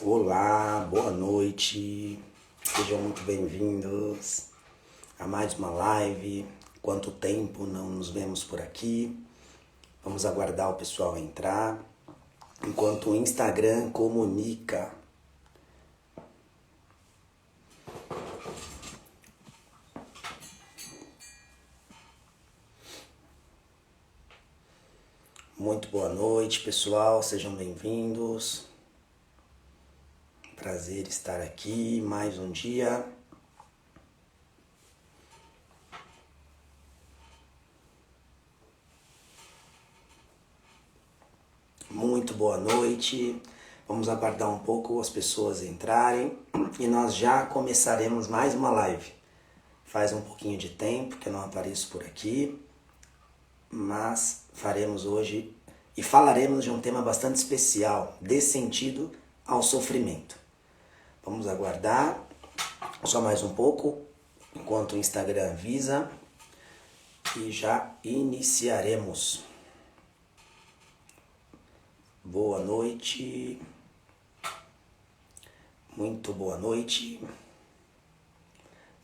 Olá, boa noite, sejam muito bem-vindos a mais uma live. Quanto tempo não nos vemos por aqui? Vamos aguardar o pessoal entrar, enquanto o Instagram comunica. Muito boa noite, pessoal, sejam bem-vindos. Prazer estar aqui mais um dia. Muito boa noite. Vamos aguardar um pouco as pessoas entrarem e nós já começaremos mais uma live. Faz um pouquinho de tempo que eu não apareço por aqui, mas faremos hoje e falaremos de um tema bastante especial, de sentido ao sofrimento. Vamos aguardar só mais um pouco, enquanto o Instagram avisa, e já iniciaremos. Boa noite, muito boa noite.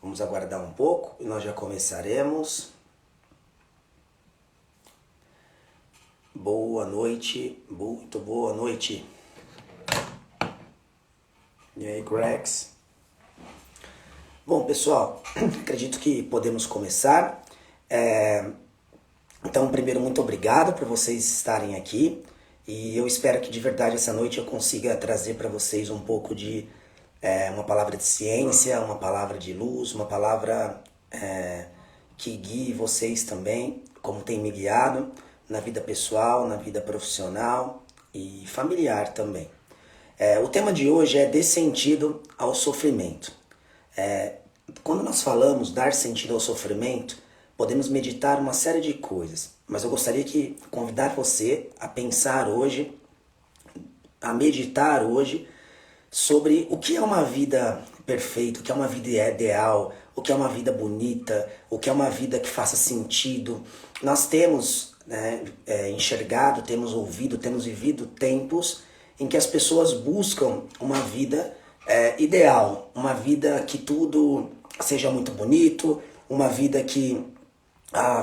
Vamos aguardar um pouco e nós já começaremos. Boa noite, muito boa noite. E aí, Grex? Bom, pessoal, acredito que podemos começar. Então, primeiro, muito obrigado por vocês estarem aqui. E eu espero que de verdade essa noite eu consiga trazer para vocês um pouco de uma palavra de ciência, uma palavra de luz, uma palavra que guie vocês também, como tem me guiado na vida pessoal, na vida profissional e familiar também. O tema de hoje é de sentido ao sofrimento. Quando nós falamos dar sentido ao sofrimento, podemos meditar uma série de coisas, mas eu gostaria de convidar você a pensar hoje, a meditar hoje, sobre o que é uma vida perfeita, o que é uma vida ideal, o que é uma vida bonita, o que é uma vida que faça sentido. Nós temos enxergado, temos ouvido, temos vivido tempos em que as pessoas buscam uma vida ideal, uma vida que tudo seja muito bonito, uma vida que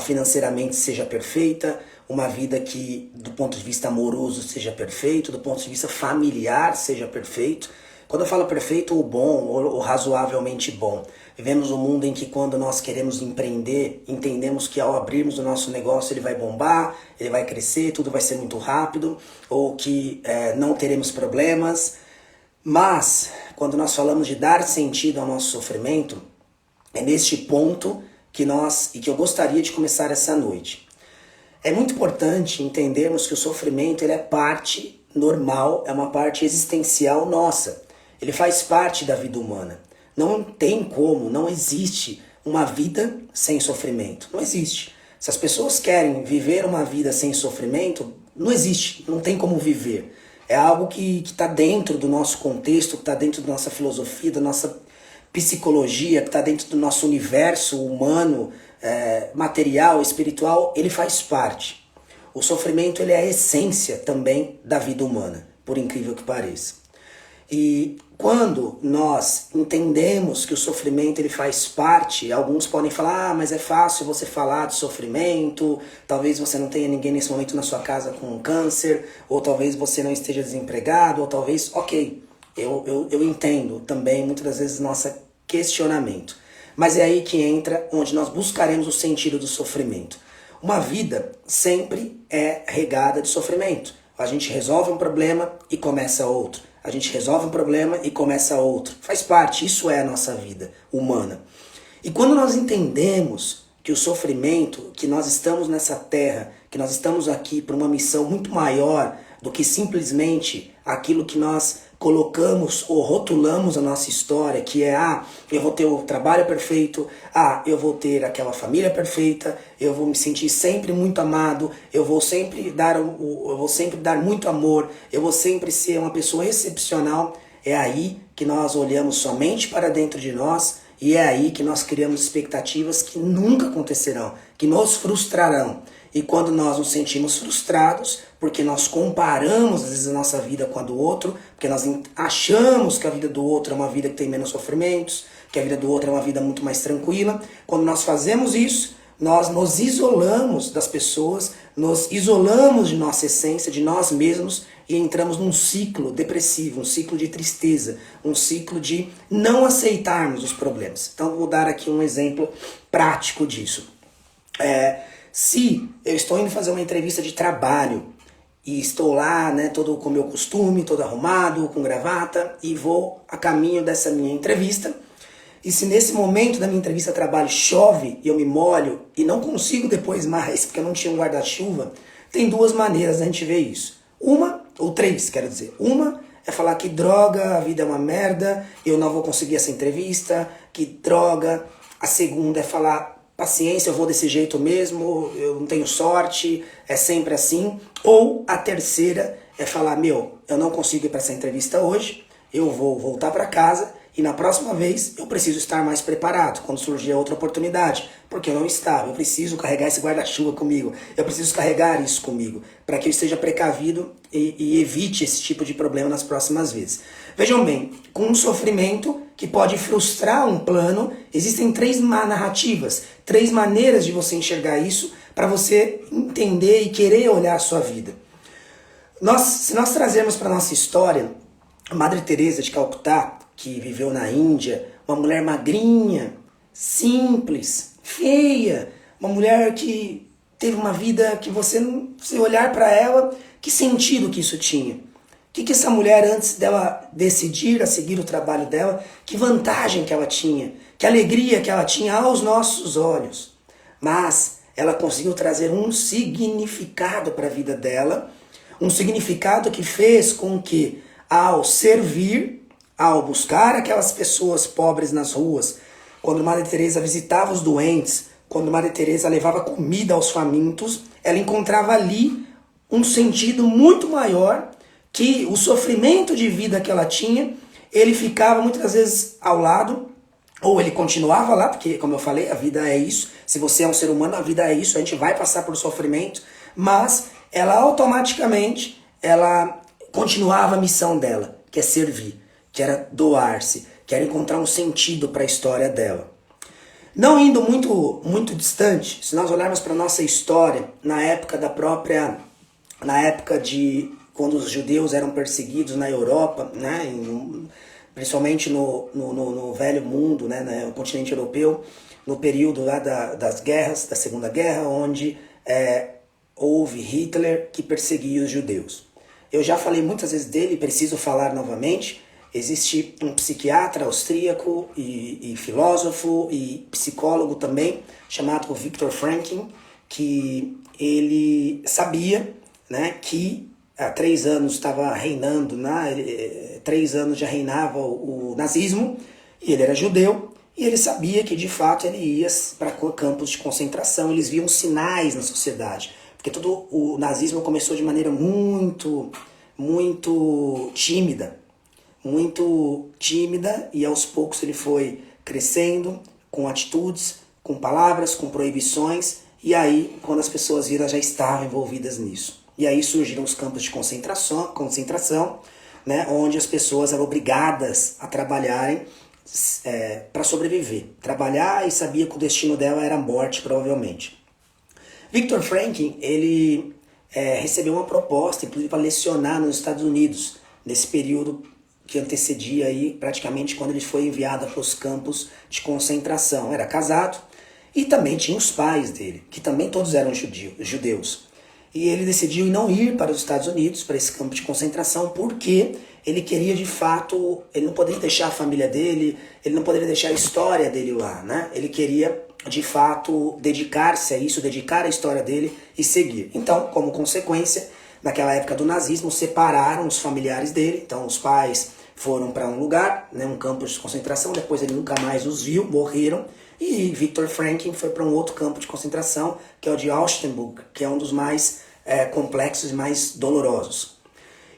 financeiramente seja perfeita, uma vida que do ponto de vista amoroso seja perfeito, do ponto de vista familiar seja perfeito. Quando eu falo perfeito, o bom, ou razoavelmente bom. Vivemos um mundo em que quando nós queremos empreender, entendemos que ao abrirmos o nosso negócio ele vai bombar, ele vai crescer, tudo vai ser muito rápido, ou que não teremos problemas. Mas, quando nós falamos de dar sentido ao nosso sofrimento, é neste ponto que eu gostaria de começar essa noite. É muito importante entendermos que o sofrimento ele é parte normal, é uma parte existencial nossa. Ele faz parte da vida humana. Não tem como, não existe uma vida sem sofrimento. Não existe. Se as pessoas querem viver uma vida sem sofrimento, não existe, não tem como viver. É algo que está dentro do nosso contexto, que está dentro da nossa filosofia, da nossa psicologia, que está dentro do nosso universo humano, material, espiritual, ele faz parte. O sofrimento ele é a essência também da vida humana, por incrível que pareça. E quando nós entendemos que o sofrimento ele faz parte, alguns podem falar, mas é fácil você falar de sofrimento, talvez você não tenha ninguém nesse momento na sua casa com câncer, ou talvez você não esteja desempregado, ou talvez, ok, eu entendo também muitas das vezes nosso questionamento. Mas é aí que entra onde nós buscaremos o sentido do sofrimento. Uma vida sempre é regada de sofrimento. A gente resolve um problema e começa outro. A gente resolve um problema e começa outro. Faz parte, isso é a nossa vida humana. E quando nós entendemos que o sofrimento, que nós estamos nessa terra, que nós estamos aqui por uma missão muito maior do que simplesmente aquilo que nós colocamos ou rotulamos a nossa história, que é, eu vou ter o trabalho perfeito, eu vou ter aquela família perfeita, eu vou me sentir sempre muito amado, eu vou sempre dar muito amor, eu vou sempre ser uma pessoa excepcional. É aí que nós olhamos somente para dentro de nós e é aí que nós criamos expectativas que nunca acontecerão, que nos frustrarão. E quando nós nos sentimos frustrados, porque nós comparamos às vezes a nossa vida com a do outro, porque nós achamos que a vida do outro é uma vida que tem menos sofrimentos, que a vida do outro é uma vida muito mais tranquila. Quando nós fazemos isso, nós nos isolamos das pessoas, nos isolamos de nossa essência, de nós mesmos e entramos num ciclo depressivo, um ciclo de tristeza, um ciclo de não aceitarmos os problemas. Então vou dar aqui um exemplo prático disso. Se eu estou indo fazer uma entrevista de trabalho e estou lá, né, todo com o meu costume, todo arrumado, com gravata, e vou a caminho dessa minha entrevista, e se nesse momento da minha entrevista de trabalho chove e eu me molho e não consigo depois mais, porque eu não tinha um guarda-chuva, tem duas maneiras da gente ver isso. Uma, ou três, quero dizer. Uma é falar que droga, a vida é uma merda, eu não vou conseguir essa entrevista, que droga. A segunda é falar, paciência, eu vou desse jeito mesmo, eu não tenho sorte, é sempre assim. Ou a terceira é falar, meu, eu não consigo ir para essa entrevista hoje, eu vou voltar para casa e na próxima vez eu preciso estar mais preparado quando surgir outra oportunidade, porque eu não estava, eu preciso carregar esse guarda-chuva comigo, eu preciso carregar isso comigo, para que eu esteja precavido e evite esse tipo de problema nas próximas vezes. Vejam bem, com um sofrimento que pode frustrar um plano, existem três narrativas, três maneiras de você enxergar isso, para você entender e querer olhar a sua vida. Se nós trazermos para a nossa história, a Madre Teresa de Calcutá, que viveu na Índia, uma mulher magrinha, simples, feia, uma mulher que teve uma vida que você, se olhar para ela, que sentido que isso tinha? O que essa mulher, antes dela decidir a seguir o trabalho dela, que vantagem que ela tinha, que alegria que ela tinha aos nossos olhos. Mas ela conseguiu trazer um significado para a vida dela, um significado que fez com que, ao servir, ao buscar aquelas pessoas pobres nas ruas, quando Madre Teresa visitava os doentes, quando Madre Teresa levava comida aos famintos, ela encontrava ali um sentido muito maior, que o sofrimento de vida que ela tinha, ele ficava muitas vezes ao lado, ou ele continuava lá, porque, como eu falei, a vida é isso. Se você é um ser humano, a vida é isso, a gente vai passar por sofrimento, mas ela automaticamente, ela continuava a missão dela, que é servir, que era doar-se, que era encontrar um sentido para a história dela. Não indo muito distante, se nós olharmos para a nossa história, na época de quando os judeus eram perseguidos na Europa, né, principalmente no velho mundo, né, no continente europeu, no período lá das guerras, da Segunda Guerra, onde houve Hitler que perseguia os judeus. Eu já falei muitas vezes dele, preciso falar novamente. Existe um psiquiatra austríaco e filósofo e psicólogo também, chamado Viktor Frankl, que ele sabia, né, que há 3 anos estava reinando, 3 anos já reinava o nazismo, e ele era judeu, e ele sabia que de fato ele ia para campos de concentração. Eles viam sinais na sociedade, porque todo o nazismo começou de maneira muito tímida, e aos poucos ele foi crescendo com atitudes, com palavras, com proibições, e aí quando as pessoas viram, já estavam envolvidas nisso. E aí surgiram os campos de concentração, né, onde as pessoas eram obrigadas a trabalharem para sobreviver. Trabalhar, e sabia que o destino dela era a morte, provavelmente. Viktor Frankl, ele recebeu uma proposta, inclusive, para lecionar nos Estados Unidos, nesse período que antecedia aí, praticamente, quando ele foi enviado para os campos de concentração. Era casado e também tinha os pais dele, que também todos eram judeus. E ele decidiu não ir para os Estados Unidos, para esse campo de concentração, porque ele queria, de fato, ele não poderia deixar a família dele, ele não poderia deixar a história dele lá, né? Ele queria, de fato, dedicar-se a isso, dedicar a história dele e seguir. Então, como consequência, naquela época do nazismo, separaram os familiares dele. Então, os pais foram para um lugar, né, um campo de concentração, depois ele nunca mais os viu, morreram. E Viktor Frankl foi para um outro campo de concentração, que é o de Auschwitz, que é um dos mais complexos e mais dolorosos.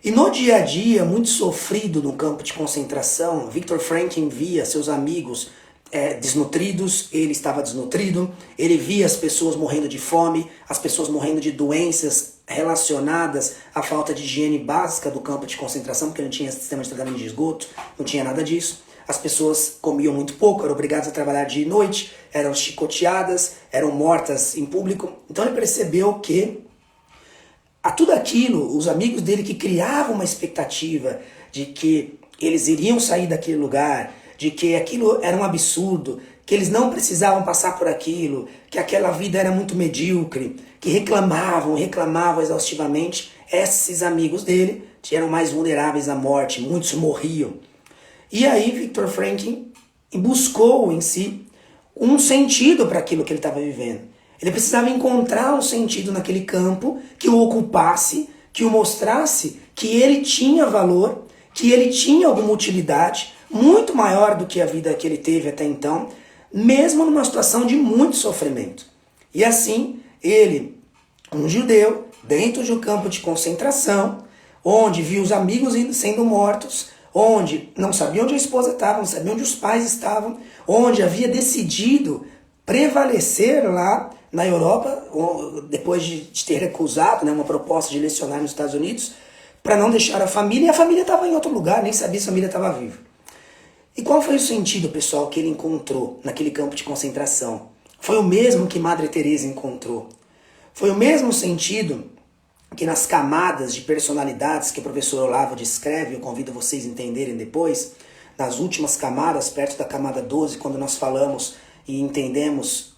E no dia a dia, muito sofrido no campo de concentração, Viktor Frankl via seus amigos desnutridos, ele estava desnutrido, ele via as pessoas morrendo de fome, as pessoas morrendo de doenças relacionadas à falta de higiene básica do campo de concentração, porque não tinha sistema de tratamento de esgoto, não tinha nada disso. As pessoas comiam muito pouco, eram obrigadas a trabalhar de noite, eram chicoteadas, eram mortas em público. Então ele percebeu que a tudo aquilo, os amigos dele que criavam uma expectativa de que eles iriam sair daquele lugar, de que aquilo era um absurdo, que eles não precisavam passar por aquilo, que aquela vida era muito medíocre, que reclamavam exaustivamente. Esses amigos dele eram mais vulneráveis à morte, muitos morriam. E aí Viktor Frankl buscou em si um sentido para aquilo que ele estava vivendo. Ele precisava encontrar um sentido naquele campo que o ocupasse, que o mostrasse que ele tinha valor, que ele tinha alguma utilidade, muito maior do que a vida que ele teve até então, mesmo numa situação de muito sofrimento. E assim, ele, um judeu, dentro de um campo de concentração, onde viu os amigos sendo mortos, onde não sabia onde a esposa estava, não sabia onde os pais estavam, onde havia decidido prevalecer lá na Europa, depois de ter recusado, né, uma proposta de lecionar nos Estados Unidos, para não deixar a família, e a família estava em outro lugar, nem sabia se a família estava viva. E qual foi o sentido, pessoal, que ele encontrou naquele campo de concentração? Foi o mesmo que Madre Teresa encontrou. Foi o mesmo sentido que nas camadas de personalidades que o professor Olavo descreve, eu convido vocês a entenderem depois, nas últimas camadas, perto da camada 12, quando nós falamos e entendemos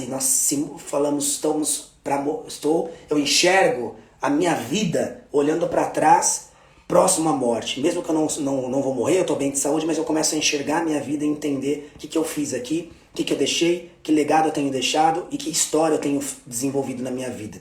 nós falamos, eu enxergo a minha vida olhando para trás, próximo à morte. Mesmo que eu não vou morrer, eu estou bem de saúde, mas eu começo a enxergar a minha vida e entender o que eu fiz aqui, o que eu deixei, que legado eu tenho deixado e que história eu tenho desenvolvido na minha vida.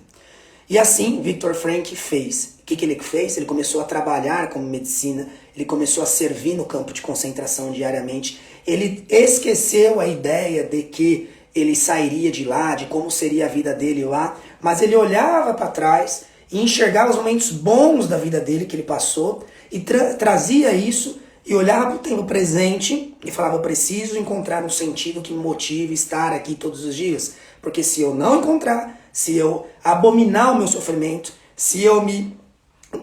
E assim, Viktor Frankl fez. O que ele fez? Ele começou a trabalhar como medicina, ele começou a servir no campo de concentração diariamente. Ele esqueceu a ideia de que ele sairia de lá, de como seria a vida dele lá, mas ele olhava para trás e enxergava os momentos bons da vida dele que ele passou e trazia isso e olhava para o tempo presente e falava, eu preciso encontrar um sentido que me motive a estar aqui todos os dias, porque se eu não encontrar, se eu abominar o meu sofrimento, se eu me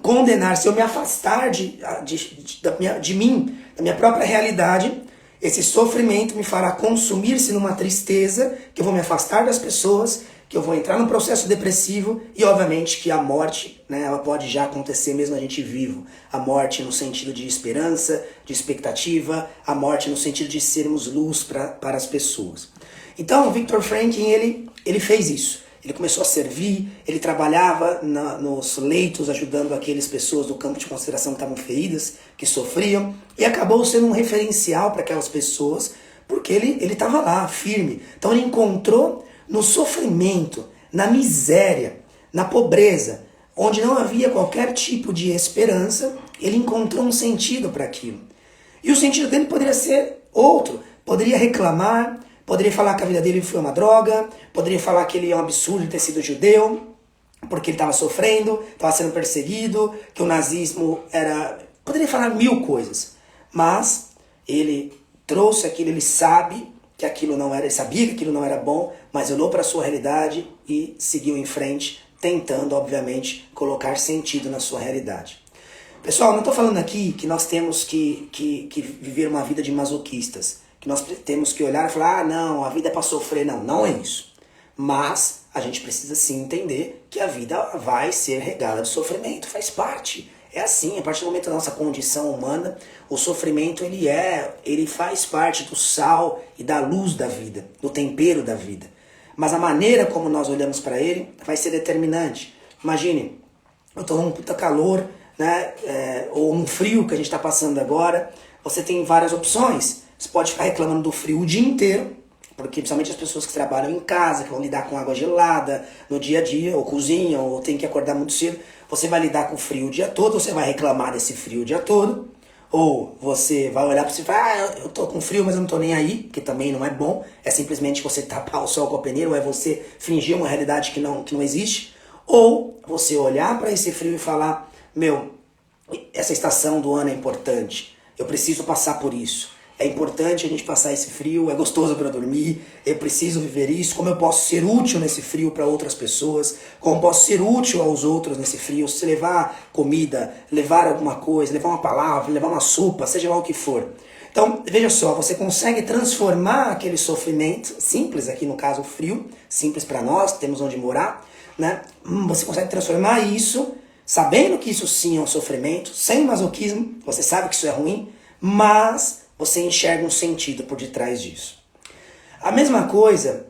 condenar, se eu me afastar de mim, da minha própria realidade, esse sofrimento me fará consumir-se numa tristeza, que eu vou me afastar das pessoas, que eu vou entrar num processo depressivo e, obviamente, que a morte, né, ela pode já acontecer mesmo a gente vivo. A morte no sentido de esperança, de expectativa, a morte no sentido de sermos luz para as pessoas. Então, Viktor Frankl, ele fez isso. Ele começou a servir, ele trabalhava nos leitos, ajudando aquelas pessoas do campo de concentração que estavam feridas, que sofriam, e acabou sendo um referencial para aquelas pessoas, porque ele estava lá, firme. Então ele encontrou no sofrimento, na miséria, na pobreza, onde não havia qualquer tipo de esperança, ele encontrou um sentido para aquilo. E o sentido dele poderia ser outro, poderia reclamar, poderia falar que a vida dele foi uma droga, poderia falar que ele é um absurdo ter sido judeu, porque ele estava sofrendo, estava sendo perseguido, que o nazismo era... Poderia falar mil coisas, mas ele trouxe aquilo, ele sabe que aquilo não era, ele sabia que aquilo não era bom, mas olhou para a sua realidade e seguiu em frente, tentando, obviamente, colocar sentido na sua realidade. Pessoal, não estou falando aqui que nós temos que viver uma vida de masoquistas, que nós temos que olhar e falar, não, a vida é para sofrer. Não, não é isso. Mas a gente precisa sim entender que a vida vai ser regada de sofrimento, faz parte. É assim, a partir do momento da nossa condição humana, o sofrimento ele faz parte do sal e da luz da vida, do tempero da vida. Mas a maneira como nós olhamos para ele vai ser determinante. Imagine, eu estou num puta calor, né, ou um frio que a gente está passando agora, você tem várias opções. Você pode ficar reclamando do frio o dia inteiro, porque principalmente as pessoas que trabalham em casa, que vão lidar com água gelada no dia a dia, ou cozinham, ou tem que acordar muito cedo, você vai lidar com o frio o dia todo, ou você vai reclamar desse frio o dia todo, ou você vai olhar para você e falar, eu tô com frio, mas eu não tô nem aí, que também não é bom, é simplesmente você tapar o sol com a peneira, ou é você fingir uma realidade que não existe, ou você olhar para esse frio e falar, meu, essa estação do ano é importante, eu preciso passar por isso. É importante a gente passar esse frio, é gostoso para dormir, eu preciso viver isso, como eu posso ser útil nesse frio para outras pessoas, como eu posso ser útil aos outros nesse frio, se levar comida, levar alguma coisa, levar uma palavra, levar uma sopa, seja lá o que for. Então, veja só, você consegue transformar aquele sofrimento, simples aqui no caso o frio, simples para nós, temos onde morar, né? Você consegue transformar isso, sabendo que isso sim é um sofrimento, sem masoquismo, você sabe que isso é ruim, mas você enxerga um sentido por detrás disso. A mesma coisa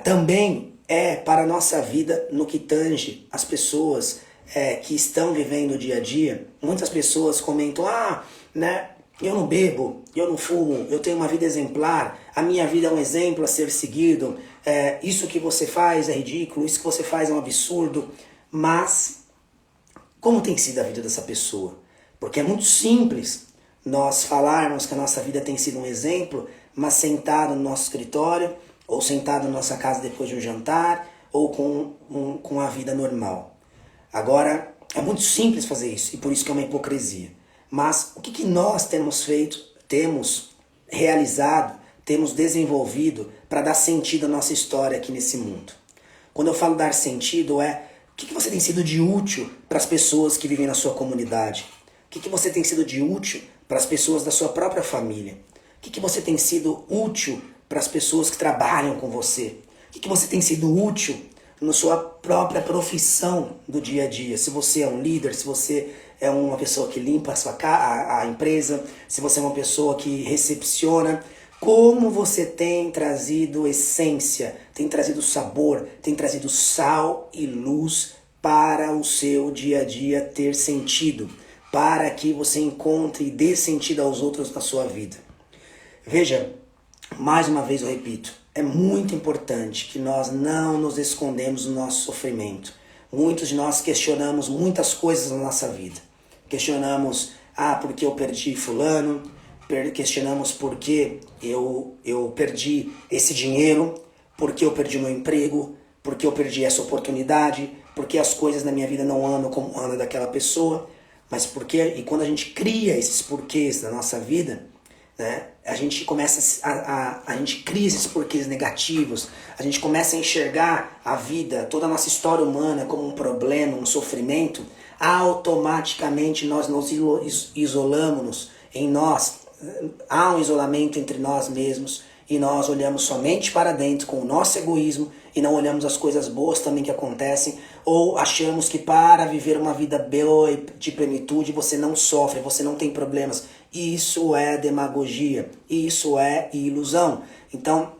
também é para a nossa vida no que tange as pessoas que estão vivendo o dia a dia. Muitas pessoas comentam, né, eu não bebo, eu não fumo, eu tenho uma vida exemplar, a minha vida é um exemplo a ser seguido, isso que você faz é ridículo, isso que você faz é um absurdo. Mas como tem sido a vida dessa pessoa? Porque é muito simples nós falarmos que a nossa vida tem sido um exemplo, mas sentado no nosso escritório, ou sentado na nossa casa depois de um jantar, ou com a vida normal. Agora, é muito simples fazer isso, e por isso que é uma hipocrisia. Mas o que nós temos feito, temos realizado, temos desenvolvido para dar sentido à nossa história aqui nesse mundo? Quando eu falo dar sentido, o que você tem sido de útil para as pessoas que vivem na sua comunidade? O que você tem sido de útil para as pessoas da sua própria família? O que você tem sido útil para as pessoas que trabalham com você? O que você tem sido útil na sua própria profissão do dia a dia? Se você é um líder, se você é uma pessoa que limpa a empresa, se você é uma pessoa que recepciona, como você tem trazido essência, tem trazido sabor, tem trazido sal e luz para o seu dia a dia ter sentido, para que você encontre e dê sentido aos outros na sua vida. Veja, mais uma vez eu repito, é muito importante que nós não nos escondemos no nosso sofrimento. Muitos de nós questionamos muitas coisas na nossa vida. Questionamos, porque eu perdi fulano, questionamos por que eu perdi esse dinheiro, por que eu perdi meu emprego, por que eu perdi essa oportunidade, por que as coisas na minha vida não andam como anda daquela pessoa. Mas por quê? E quando a gente cria esses porquês na nossa vida, né, a gente começa a gente cria esses porquês negativos, a gente começa a enxergar a vida, toda a nossa história humana como um problema, um sofrimento, automaticamente nós nos isolamos em nós, há um isolamento entre nós mesmos e nós olhamos somente para dentro com o nosso egoísmo e não olhamos as coisas boas também que acontecem, ou achamos que para viver uma vida boa e de plenitude você não sofre, você não tem problemas. Isso é demagogia, isso é ilusão. Então,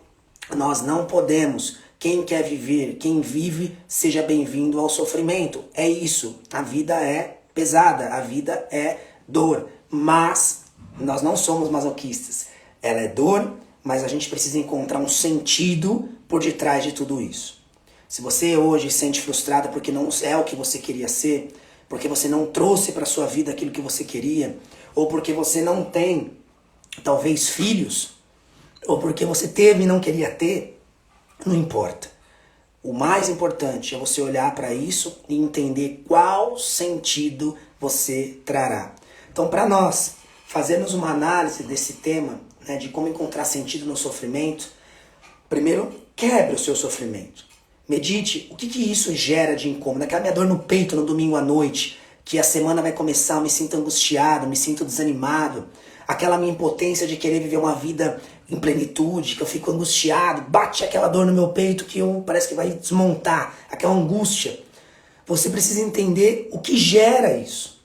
nós não podemos. Quem quer viver, quem vive, seja bem-vindo ao sofrimento. É isso, a vida é pesada, a vida é dor, mas nós não somos masoquistas. Ela é dor, mas a gente precisa encontrar um sentido por detrás de tudo isso. Se você hoje se sente frustrado porque não é o que você queria ser, porque você não trouxe para a sua vida aquilo que você queria, ou porque você não tem, talvez, filhos, ou porque você teve e não queria ter, não importa. O mais importante é você olhar para isso e entender qual sentido você trará. Então, para nós fazermos uma análise desse tema, né, de como encontrar sentido no sofrimento, primeiro, quebre o seu sofrimento. Medite o que isso gera de incômodo. Aquela minha dor no peito no domingo à noite, que a semana vai começar, eu me sinto angustiado, me sinto desanimado. Aquela minha impotência de querer viver uma vida em plenitude, que eu fico angustiado, bate aquela dor no meu peito que parece que vai desmontar, aquela angústia. Você precisa entender o que gera isso.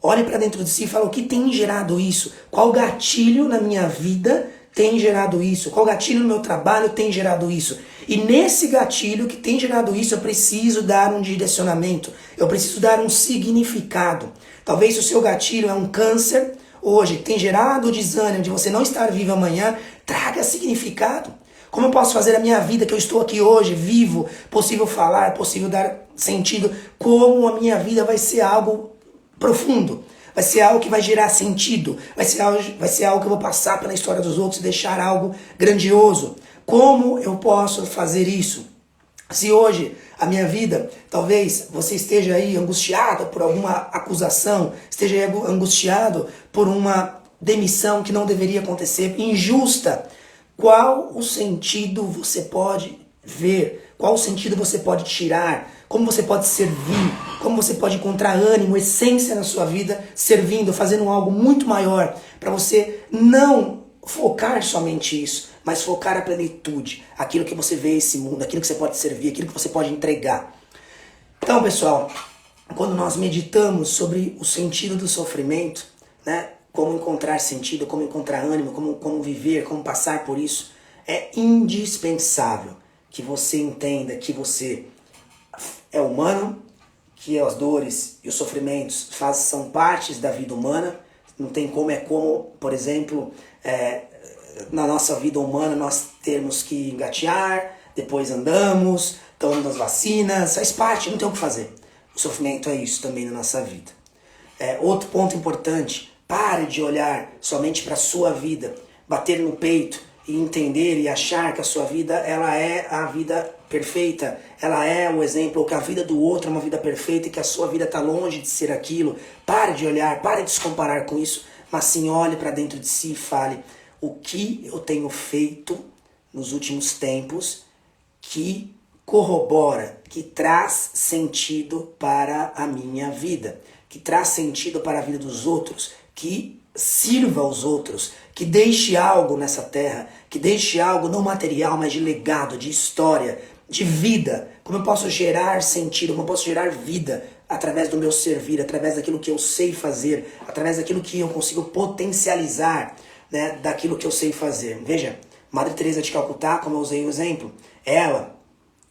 Olhe para dentro de si e fala o que tem gerado isso. Qual gatilho na minha vida tem gerado isso? Qual gatilho no meu trabalho tem gerado isso? E nesse gatilho que tem gerado isso, eu preciso dar um direcionamento. Eu preciso dar um significado. Talvez o seu gatilho é um câncer hoje, que tem gerado o desânimo de você não estar vivo amanhã. Traga significado. Como eu posso fazer a minha vida que eu estou aqui hoje, vivo, possível falar, possível dar sentido? Como a minha vida vai ser algo profundo? Vai ser algo que vai gerar sentido, vai ser algo que eu vou passar pela história dos outros e deixar algo grandioso. Como eu posso fazer isso? Se hoje a minha vida, talvez você esteja aí angustiado por alguma acusação, esteja aí angustiado por uma demissão que não deveria acontecer, injusta. Qual o sentido você pode ver? Qual o sentido você pode tirar? Como você pode servir? Como você pode encontrar ânimo, essência na sua vida, servindo, fazendo algo muito maior, para você não focar somente isso, mas focar a plenitude, aquilo que você vê esse mundo, aquilo que você pode servir, aquilo que você pode entregar. Então, pessoal, quando nós meditamos sobre o sentido do sofrimento, né, como encontrar sentido, como encontrar ânimo, como viver, como passar por isso, é indispensável que você entenda que você é humano, que as dores e os sofrimentos são partes da vida humana. Não tem como, por exemplo, na nossa vida humana nós temos que engatear, depois andamos, tomamos as vacinas, faz parte, não tem o que fazer. O sofrimento é isso também na nossa vida. Outro ponto importante, pare de olhar somente para a sua vida, bater no peito e entender e achar que a sua vida ela é a vida perfeita, ela é o exemplo, ou que a vida do outro é uma vida perfeita e que a sua vida está longe de ser aquilo. Pare de olhar, pare de se comparar com isso, mas sim olhe para dentro de si e fale: o que eu tenho feito nos últimos tempos que corrobora, que traz sentido para a minha vida, que traz sentido para a vida dos outros, que sirva aos outros, que deixe algo nessa terra, que deixe algo não material, mas de legado, de história, de vida. Como eu posso gerar sentido, como eu posso gerar vida através do meu servir, através daquilo que eu sei fazer, através daquilo que eu consigo potencializar, né, daquilo que eu sei fazer. Veja, Madre Teresa de Calcutá, como eu usei o exemplo, ela,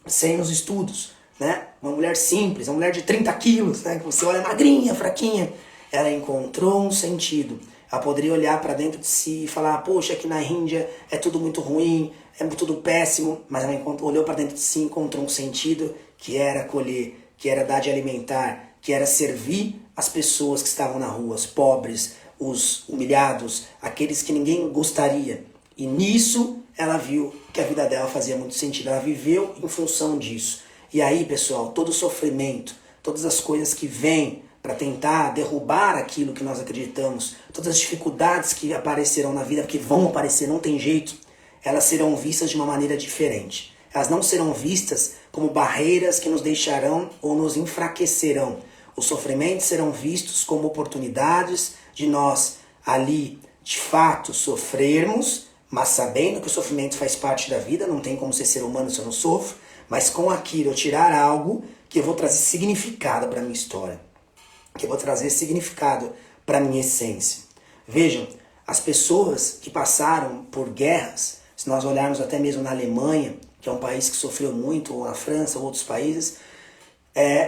sem os estudos, né, uma mulher simples, uma mulher de 30 quilos, né, que você olha magrinha, fraquinha, ela encontrou um sentido. Ela poderia olhar para dentro de si e falar: poxa, aqui na Índia é tudo muito ruim, é tudo péssimo, mas ela olhou para dentro de si e encontrou um sentido, que era acolher, que era dar de alimentar, que era servir as pessoas que estavam na rua, os pobres, os humilhados, aqueles que ninguém gostaria. E nisso ela viu que a vida dela fazia muito sentido, ela viveu em função disso. E aí, pessoal, todo o sofrimento, todas as coisas que vêm para tentar derrubar aquilo que nós acreditamos, todas as dificuldades que aparecerão na vida, porque vão aparecer, não tem jeito, elas serão vistas de uma maneira diferente. Elas não serão vistas como barreiras que nos deixarão ou nos enfraquecerão. Os sofrimentos serão vistos como oportunidades de nós ali, de fato, sofrermos, mas sabendo que o sofrimento faz parte da vida, não tem como ser humano se eu não sofro, mas com aquilo eu tirar algo que eu vou trazer significado para a minha história, que eu vou trazer significado para a minha essência. Vejam, as pessoas que passaram por guerras, se nós olharmos até mesmo na Alemanha, que é um país que sofreu muito, ou na França, ou outros países,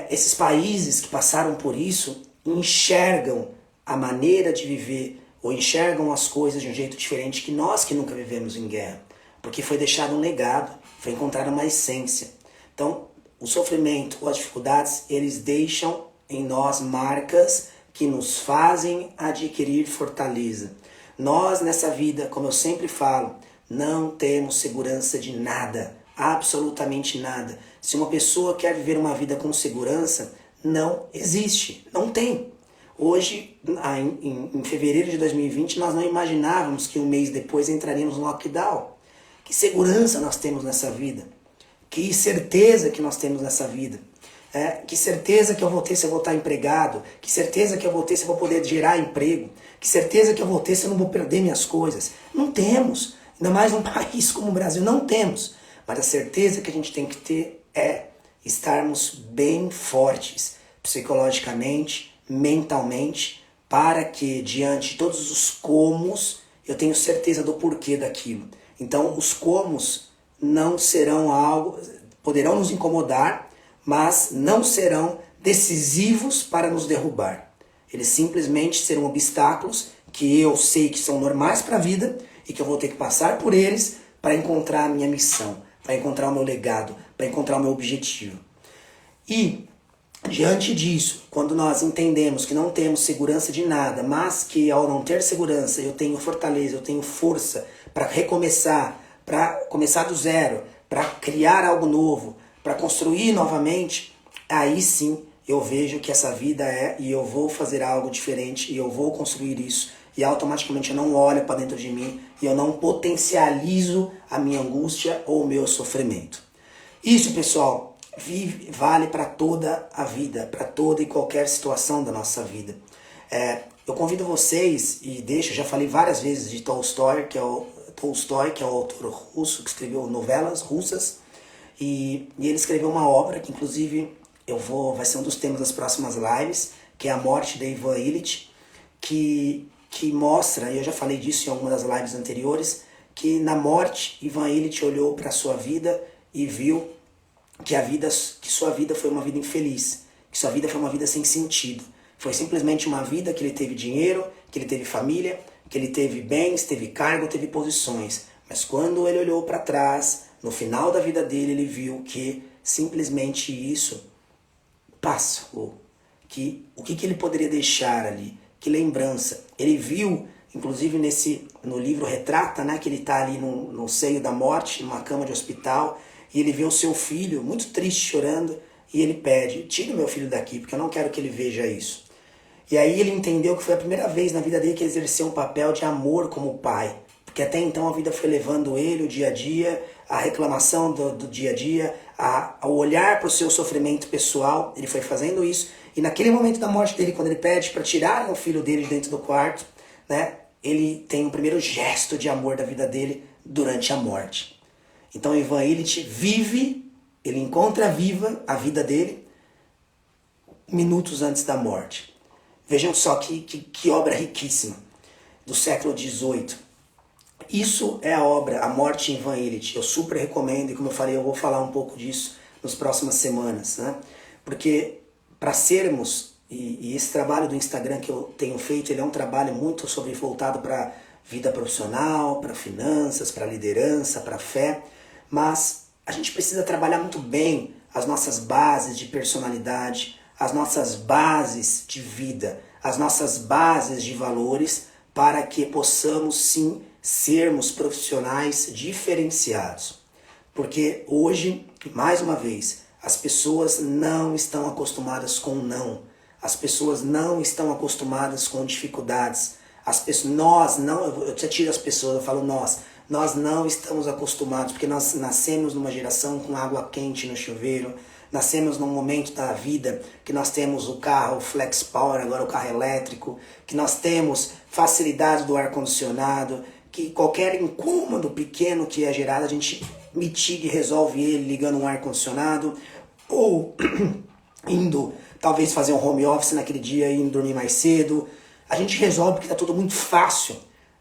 esses países que passaram por isso enxergam a maneira de viver, ou enxergam as coisas de um jeito diferente que nós que nunca vivemos em guerra, porque foi deixado um legado, foi encontrada uma essência. Então, o sofrimento ou as dificuldades, eles deixam em nós marcas que nos fazem adquirir fortaleza. Nós nessa vida, como eu sempre falo, não temos segurança de nada, absolutamente nada. Se uma pessoa quer viver uma vida com segurança, não existe, não tem. Hoje, em fevereiro de 2020, nós não imaginávamos que um mês depois entraríamos no lockdown. Que segurança nós temos nessa vida? Que certeza que nós temos nessa vida? Que certeza que eu vou ter se eu vou estar empregado? Que certeza que eu vou ter se eu vou poder gerar emprego? Que certeza que eu vou ter se eu não vou perder minhas coisas? Não temos. Ainda mais num país como o Brasil, não temos. Mas a certeza que a gente tem que ter é estarmos bem fortes, psicologicamente, mentalmente, para que diante de todos os comos, eu tenho certeza do porquê daquilo. Então, os comos não serão algo, poderão nos incomodar, mas não serão decisivos para nos derrubar. Eles simplesmente serão obstáculos que eu sei que são normais para a vida e que eu vou ter que passar por eles para encontrar a minha missão, para encontrar o meu legado, para encontrar o meu objetivo. E, diante disso, quando nós entendemos que não temos segurança de nada, mas que ao não ter segurança eu tenho fortaleza, eu tenho força para recomeçar, para começar do zero, para criar algo novo, para construir novamente, aí sim eu vejo que essa vida e eu vou fazer algo diferente e eu vou construir isso e automaticamente eu não olho para dentro de mim e eu não potencializo a minha angústia ou o meu sofrimento. Isso, pessoal, vale para toda a vida, para toda e qualquer situação da nossa vida. Eu convido vocês, e já falei várias vezes de Tolstói, que é o autor russo, que escreveu novelas russas, e ele escreveu uma obra que inclusive vai ser um dos temas das próximas lives, que é A Morte de Ivan Ilitch, que mostra, e eu já falei disso em alguma das lives anteriores, que na morte Ivan Ilitch olhou para a sua vida e viu que sua vida foi uma vida infeliz, que sua vida foi uma vida sem sentido. Foi simplesmente uma vida que ele teve dinheiro, que ele teve família, que ele teve bens, teve cargo, teve posições. Mas quando ele olhou para trás, no final da vida dele, ele viu que simplesmente isso passou. O que ele poderia deixar ali? Que lembrança. Ele viu, inclusive no livro retrata, né, que ele está ali no seio da morte, numa cama de hospital, e ele vê o seu filho muito triste, chorando, e ele pede, tira o meu filho daqui, porque eu não quero que ele veja isso. E aí ele entendeu que foi a primeira vez na vida dele que ele exerceu um papel de amor como pai. Porque até então a vida foi levando ele, o dia a dia, a reclamação do dia a dia, ao olhar para o seu sofrimento pessoal, ele foi fazendo isso. E naquele momento da morte dele, quando ele pede para tirarem o filho dele de dentro do quarto, né, ele tem o primeiro gesto de amor da vida dele durante a morte. Então Ivan Ilitch ele encontra viva a vida dele minutos antes da morte. Vejam só que obra riquíssima, do século XVIII. Isso é a obra A Morte de Ivan Ilitch. Eu super recomendo, e como eu falei, eu vou falar um pouco disso nas próximas semanas, né? Porque para sermos, e esse trabalho do Instagram que eu tenho feito, ele é um trabalho muito voltado para vida profissional, para finanças, para liderança, para fé, mas a gente precisa trabalhar muito bem as nossas bases de personalidade, as nossas bases de vida, as nossas bases de valores, para que possamos sim sermos profissionais diferenciados. Porque hoje, mais uma vez, as pessoas não estão acostumadas com não. As pessoas não estão acostumadas com dificuldades. Eu tiro as pessoas, eu falo nós não estamos acostumados, porque nós nascemos numa geração com água quente no chuveiro, nascemos num momento da vida que nós temos o carro, o Flex Power, agora o carro elétrico, que nós temos facilidade do ar-condicionado, que qualquer incômodo pequeno que é gerado, a gente mitiga e resolve ele ligando um ar-condicionado, ou indo talvez fazer um home office naquele dia e indo dormir mais cedo. A gente resolve porque está tudo muito fácil,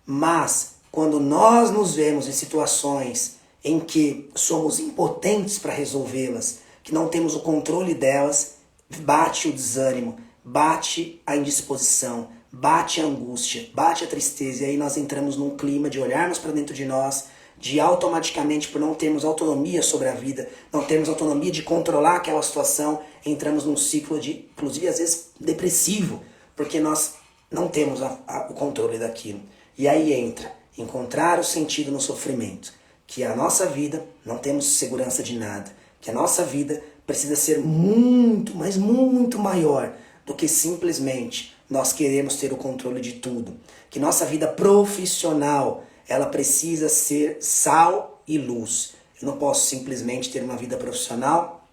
mas quando nós nos vemos em situações em que somos impotentes para resolvê-las, que não temos o controle delas, bate o desânimo, bate a indisposição, bate a angústia, bate a tristeza, e aí nós entramos num clima de olharmos para dentro de nós, de automaticamente, por não termos autonomia sobre a vida, não termos autonomia de controlar aquela situação, entramos num ciclo de, inclusive às vezes, depressivo, porque nós não temos o controle daquilo. E aí entra encontrar o sentido no sofrimento, que a nossa vida não temos segurança de nada, que a nossa vida precisa ser muito, mas muito maior do que simplesmente nós queremos ter o controle de tudo. Que nossa vida profissional, ela precisa ser sal e luz. Eu não posso simplesmente ter uma vida profissional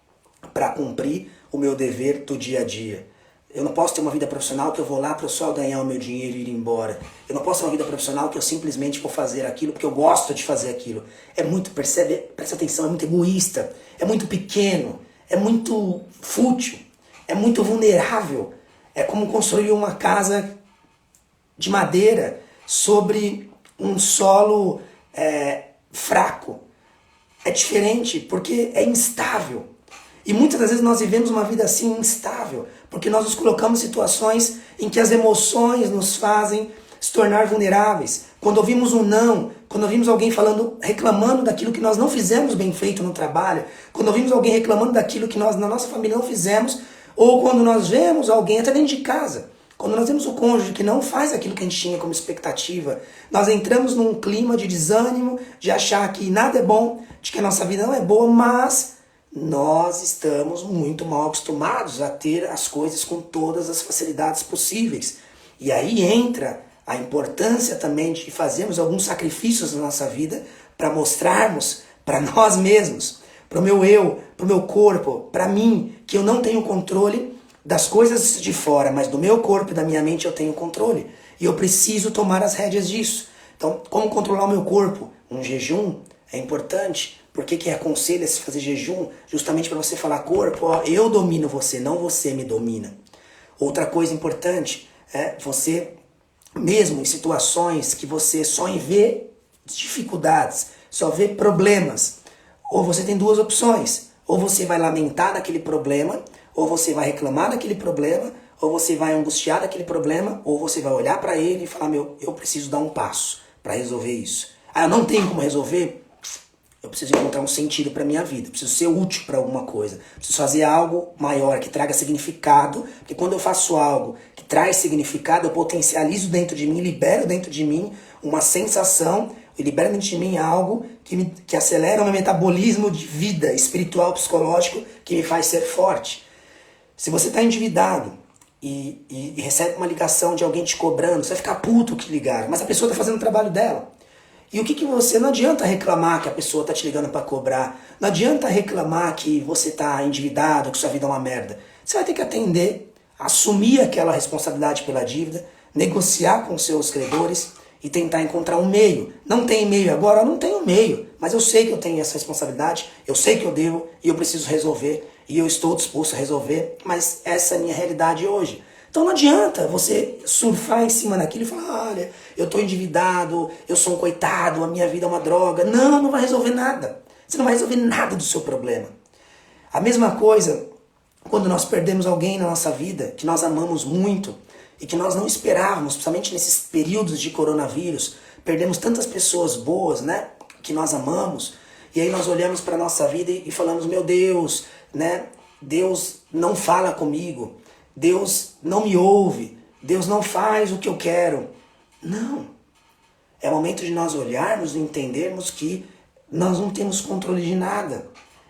para cumprir o meu dever do dia a dia. Eu não posso ter uma vida profissional que eu vou lá para só ganhar o meu dinheiro e ir embora. Eu não posso ter uma vida profissional que eu simplesmente vou fazer aquilo porque eu gosto de fazer aquilo. Presta atenção, é muito egoísta, é muito pequeno, é muito fútil, é muito vulnerável. É como construir uma casa de madeira sobre um solo fraco. É diferente porque é instável. E muitas das vezes nós vivemos uma vida assim instável, porque nós nos colocamos em situações em que as emoções nos fazem se tornar vulneráveis. Quando ouvimos um não, quando ouvimos alguém reclamando daquilo que nós não fizemos bem feito no trabalho, quando ouvimos alguém reclamando daquilo que nós na nossa família não fizemos, ou quando nós vemos alguém até dentro de casa, quando nós vemos o cônjuge que não faz aquilo que a gente tinha como expectativa, nós entramos num clima de desânimo, de achar que nada é bom, de que a nossa vida não é boa, mas nós estamos muito mal acostumados a ter as coisas com todas as facilidades possíveis. E aí entra a importância também de fazermos alguns sacrifícios na nossa vida para mostrarmos para nós mesmos, para o meu eu, para o meu corpo, para mim, que eu não tenho controle das coisas de fora, mas do meu corpo e da minha mente eu tenho controle. E eu preciso tomar as rédeas disso. Então, como controlar o meu corpo? Um jejum é importante. Por que aconselha-se fazer jejum? Justamente para você falar, corpo, ó, eu domino você, não você me domina. Outra coisa importante é você, mesmo em situações que você só vê dificuldades, só vê problemas, ou você tem duas opções. Ou você vai lamentar daquele problema, ou você vai reclamar daquele problema, ou você vai angustiar daquele problema, ou você vai olhar para ele e falar, eu preciso dar um passo para resolver isso. Ah, eu não tenho como resolver? Eu preciso encontrar um sentido para minha vida, eu preciso ser útil para alguma coisa, eu preciso fazer algo maior, que traga significado, porque quando eu faço algo que traz significado, eu potencializo dentro de mim, libero dentro de mim uma sensação, eu libero dentro de mim algo que acelera o meu metabolismo de vida espiritual, psicológico, que me faz ser forte. Se você está endividado e recebe uma ligação de alguém te cobrando, você vai ficar puto que ligaram, mas a pessoa está fazendo o trabalho dela. E o que você... Não adianta reclamar que a pessoa está te ligando para cobrar. Não adianta reclamar que você está endividado, que sua vida é uma merda. Você vai ter que atender, assumir aquela responsabilidade pela dívida, negociar com seus credores e tentar encontrar um meio. Não tem meio agora? Eu não tenho meio. Mas eu sei que eu tenho essa responsabilidade, eu sei que eu devo e eu preciso resolver. E eu estou disposto a resolver, mas essa é a minha realidade hoje. Então não adianta você surfar em cima daquilo e falar, olha, eu estou endividado, eu sou um coitado, a minha vida é uma droga. Não vai resolver nada. Você não vai resolver nada do seu problema. A mesma coisa quando nós perdemos alguém na nossa vida, que nós amamos muito e que nós não esperávamos, principalmente nesses períodos de coronavírus, perdemos tantas pessoas boas, né, que nós amamos, e aí nós olhamos para a nossa vida e falamos, meu Deus, né, Deus não fala comigo, Deus não me ouve, Deus não faz o que eu quero. Não. É o momento de nós olharmos e entendermos que nós não temos controle de nada.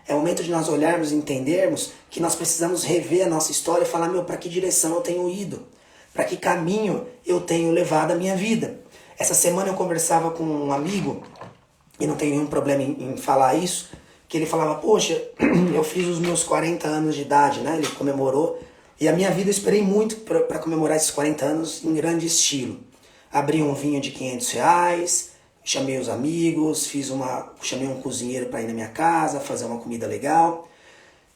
É o momento de nós olharmos e entendermos que nós precisamos rever a nossa história e falar, para que direção eu tenho ido? Para que caminho eu tenho levado a minha vida? Essa semana eu conversava com um amigo, e não tenho nenhum problema em falar isso, que ele falava, poxa, eu fiz os meus 40 anos de idade, né? Ele comemorou. E a minha vida eu esperei muito para comemorar esses 40 anos em grande estilo. Abri um vinho de R$500, chamei os amigos, chamei um cozinheiro para ir na minha casa, fazer uma comida legal.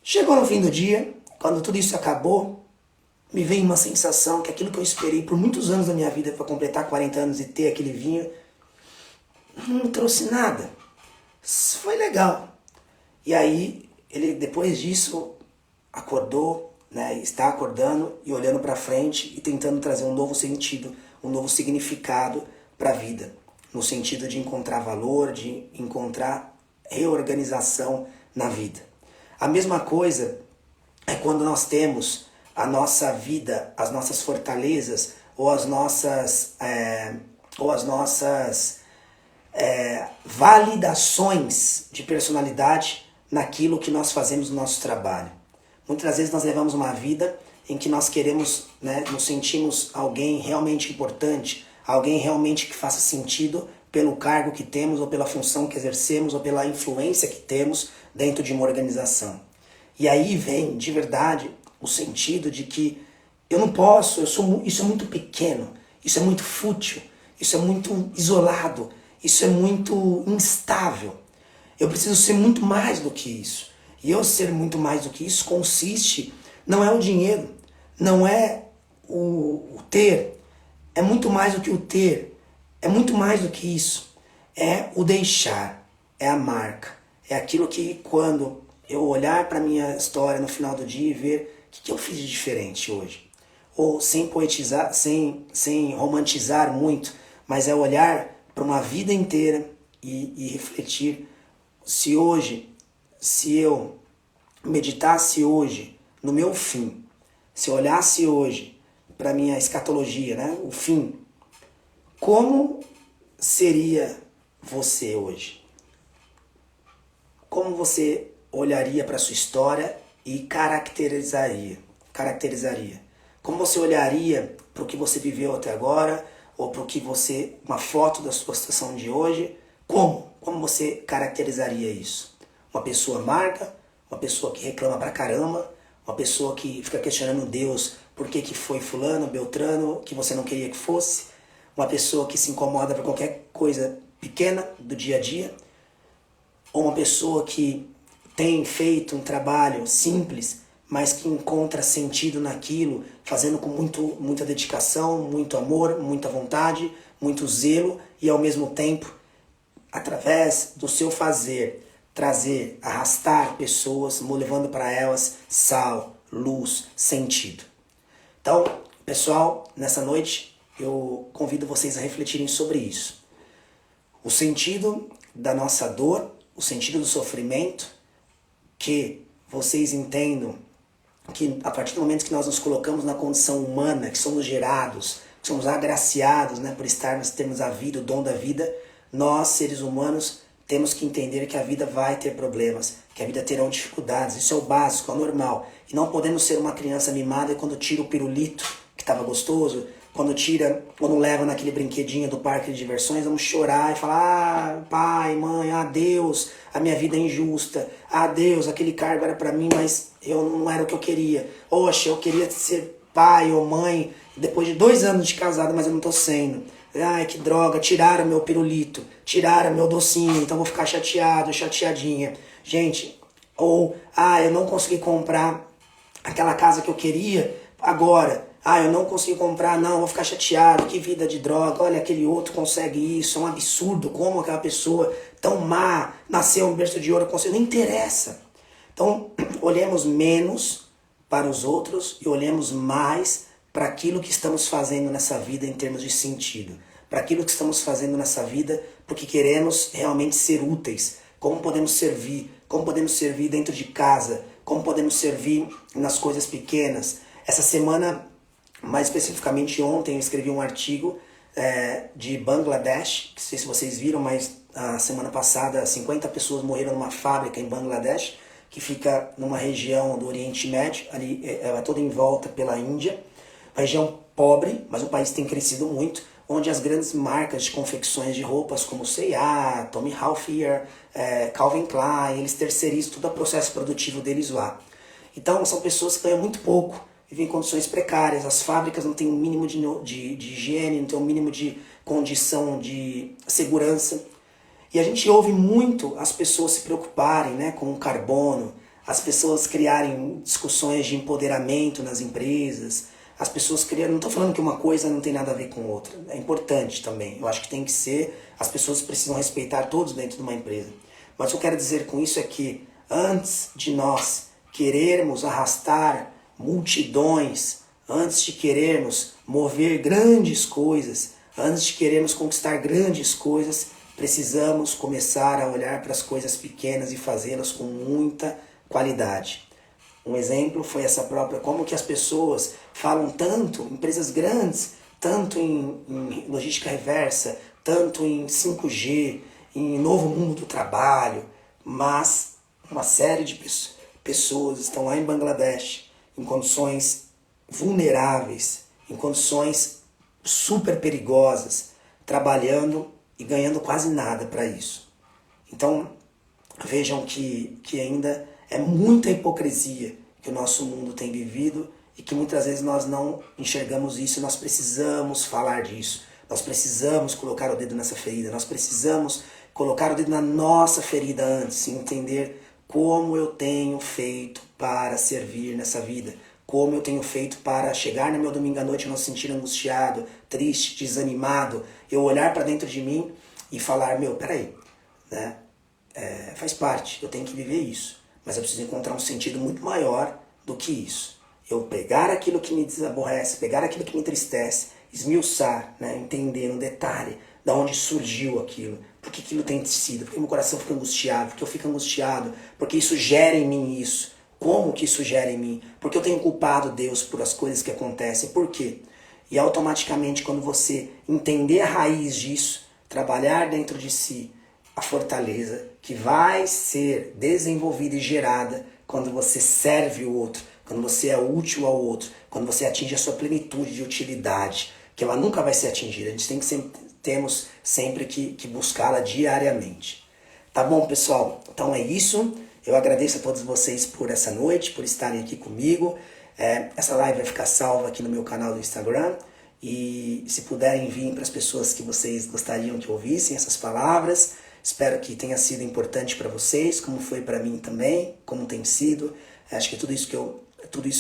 Chegou no fim do dia, quando tudo isso acabou, me veio uma sensação que aquilo que eu esperei por muitos anos da minha vida para completar 40 anos e ter aquele vinho, não me trouxe nada. Foi legal. E aí, ele depois disso acordou, né, está acordando e olhando para frente e tentando trazer um novo sentido, um novo significado para a vida, no sentido de encontrar valor, de encontrar reorganização na vida. A mesma coisa é quando nós temos a nossa vida, as nossas fortalezas ou as nossas validações de personalidade naquilo que nós fazemos no nosso trabalho. Muitas vezes nós levamos uma vida em que nós queremos, né, nos sentimos alguém realmente importante, alguém realmente que faça sentido pelo cargo que temos, ou pela função que exercemos, ou pela influência que temos dentro de uma organização. E aí vem, de verdade, o sentido de que eu não posso, isso é muito pequeno, isso é muito fútil, isso é muito isolado, isso é muito instável. Eu preciso ser muito mais do que isso. E eu ser muito mais do que isso consiste, não é o dinheiro, não é o ter, é muito mais do que o ter, é muito mais do que isso. É o deixar, é a marca, é aquilo que quando eu olhar para a minha história no final do dia e ver o que eu fiz de diferente hoje. Ou sem poetizar, sem romantizar muito, mas é olhar para uma vida inteira e refletir se eu meditasse hoje no meu fim, se eu olhasse hoje para a minha escatologia, né, o fim, como seria você hoje? Como você olharia para a sua história e caracterizaria? Como você olharia para o que você viveu até agora, ou para o que você, uma foto da sua situação de hoje, como? Como você caracterizaria isso? Uma pessoa amarga, uma pessoa que reclama pra caramba, uma pessoa que fica questionando Deus por que foi fulano, beltrano, que você não queria que fosse, uma pessoa que se incomoda por qualquer coisa pequena do dia a dia, ou uma pessoa que tem feito um trabalho simples, mas que encontra sentido naquilo, fazendo com muita dedicação, muito amor, muita vontade, muito zelo e ao mesmo tempo, através do seu fazer, trazer, arrastar pessoas, levando para elas sal, luz, sentido. Então, pessoal, nessa noite eu convido vocês a refletirem sobre isso. O sentido da nossa dor, o sentido do sofrimento, que vocês entendam que a partir do momento que nós nos colocamos na condição humana, que somos gerados, que somos agraciados, né, por termos a vida, o dom da vida, nós, seres humanos, temos que entender que a vida vai ter problemas, que a vida terá dificuldades. Isso é o básico, é o normal. E não podemos ser uma criança mimada quando tira o pirulito, que estava gostoso, quando leva naquele brinquedinho do parque de diversões, vamos chorar e falar: ah, pai, mãe, ah, Deus, a minha vida é injusta. Ah, Deus, aquele cargo era para mim, mas eu não era o que eu queria. Oxe, eu queria ser pai ou mãe depois de 2 anos de casado, mas eu não tô sendo. Ai, que droga, tiraram meu pirulito, tiraram meu docinho, então vou ficar chateado, chateadinha. Gente, ou, eu não consegui comprar aquela casa que eu queria agora. Eu não consegui comprar, não, vou ficar chateado, que vida de droga, olha, aquele outro consegue isso, é um absurdo, como aquela pessoa tão má nasceu em berço de ouro, consegue, não interessa. Então, olhemos menos para os outros e olhemos mais para aquilo que estamos fazendo nessa vida em termos de sentido, para aquilo que estamos fazendo nessa vida porque queremos realmente ser úteis, como podemos servir dentro de casa, como podemos servir nas coisas pequenas. Essa semana, mais especificamente ontem, eu escrevi um artigo de Bangladesh, não sei se vocês viram, mas a semana passada 50 pessoas morreram numa fábrica em Bangladesh, que fica numa região do Oriente Médio, ali ela é toda em volta pela Índia, uma região pobre, mas o país tem crescido muito, onde as grandes marcas de confecções de roupas como C&A, Tommy Hilfiger, Calvin Klein, eles terceirizam todo o processo produtivo deles lá. Então são pessoas que ganham muito pouco, vivem em condições precárias, as fábricas não têm um mínimo de higiene, não têm um mínimo de condição de segurança. E a gente ouve muito as pessoas se preocuparem, né, com o carbono, as pessoas criarem discussões de empoderamento nas empresas, as pessoas criam, não estou falando que uma coisa não tem nada a ver com outra, é importante também, eu acho que tem que ser, as pessoas precisam respeitar todos dentro de uma empresa. Mas o que eu quero dizer com isso é que antes de nós querermos arrastar multidões, antes de querermos mover grandes coisas, antes de querermos conquistar grandes coisas, precisamos começar a olhar para as coisas pequenas e fazê-las com muita qualidade. Um exemplo foi essa própria, como que as pessoas falam tanto, empresas grandes, tanto em logística reversa, tanto em 5G, em novo mundo do trabalho, mas uma série de pessoas estão lá em Bangladesh, em condições vulneráveis, em condições super perigosas, trabalhando e ganhando quase nada para isso. Então, vejam que ainda é muita hipocrisia que o nosso mundo tem vivido e que muitas vezes nós não enxergamos isso, nós precisamos falar disso, nós precisamos colocar o dedo nessa ferida, nós precisamos colocar o dedo na nossa ferida antes e entender como eu tenho feito para servir nessa vida, como eu tenho feito para chegar no meu domingo à noite e não se sentir angustiado, triste, desanimado, eu olhar para dentro de mim e falar, peraí, né? Faz parte, eu tenho que viver isso, mas eu preciso encontrar um sentido muito maior do que isso. Eu pegar aquilo que me desaborrece, pegar aquilo que me entristece, esmiuçar, né? Entender no detalhe de onde surgiu aquilo, por que aquilo tem sido, porque meu coração fica angustiado, porque eu fico angustiado, porque isso gera em mim isso, como que isso gera em mim, porque eu tenho culpado Deus por as coisas que acontecem, por quê? E automaticamente quando você entender a raiz disso, trabalhar dentro de si a fortaleza que vai ser desenvolvida e gerada quando você serve o outro, quando você é útil ao outro, quando você atinge a sua plenitude de utilidade, que ela nunca vai ser atingida. A gente tem que temos sempre que buscá-la diariamente. Tá bom, pessoal? Então é isso. Eu agradeço a todos vocês por essa noite, por estarem aqui comigo. Essa live vai ficar salva aqui no meu canal do Instagram. E se puderem vir para as pessoas que vocês gostariam que ouvissem essas palavras, espero que tenha sido importante para vocês, como foi para mim também, como tem sido. Acho que tudo isso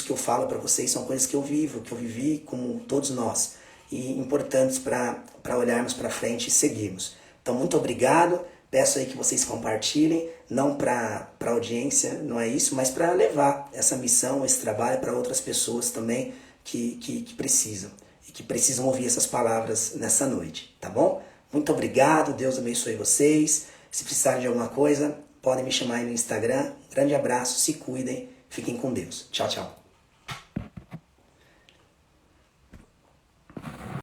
que eu falo para vocês são coisas que eu vivo, que eu vivi como todos nós, e importantes para olharmos para frente e seguirmos. Então, muito obrigado. Peço aí que vocês compartilhem, não para audiência, não é isso, mas para levar essa missão, esse trabalho para outras pessoas também que precisam. E que precisam ouvir essas palavras nessa noite, tá bom? Muito obrigado, Deus abençoe vocês. Se precisarem de alguma coisa, podem me chamar aí no Instagram. Grande abraço, se cuidem, fiquem com Deus. Tchau, tchau.